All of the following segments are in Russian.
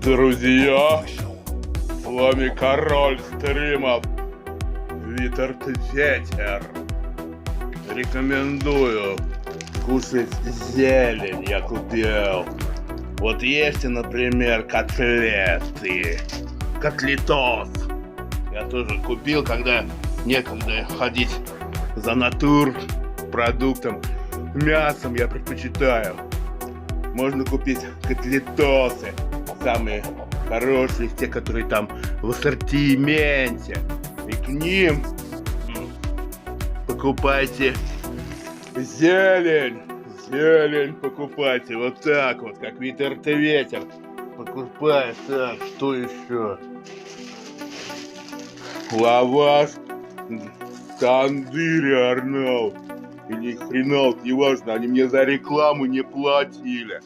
Друзья, с вами король стримов Витер Ветер. Рекомендую кушать зелень, я купил. Вот есть, например, котлеты, котлетос. Я тоже купил, когда некогда ходить за продуктом. Мясом я предпочитаю. Можно купить котлетосы, самые хорошие, те, которые там в ассортименте. И к ним покупайте зелень. Зелень покупайте. Вот так вот, как Ветер. Покупай. Так, что еще? Лаваш тандыри, Арнольд. Или хренаут, неважно, они мне за рекламу не платили.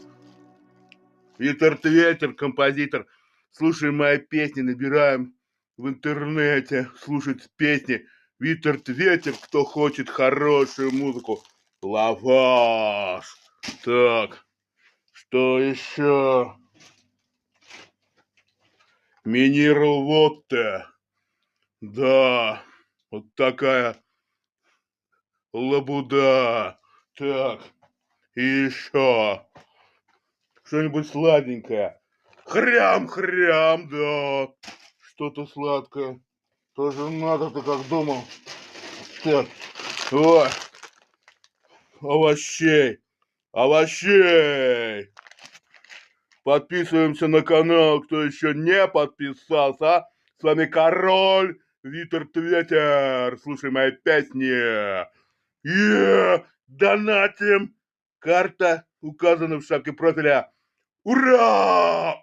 Ветер, композитор. Слушаем мои песни, набираем в интернете, слушать песни. Ветер, кто хочет хорошую музыку. Лаваш. Так, что еще? Минерал Вотте. Да, вот такая лабуда. Так, и еще что-нибудь сладенькое. Хрям, да. Что-то сладкое. Тоже надо, ты как думал. Так, ой. Овощей. Подписываемся на канал, кто еще не подписался. С вами король Ветер. Слушай мои песни. Донатим. Карта указана в шапке профиля. Ура!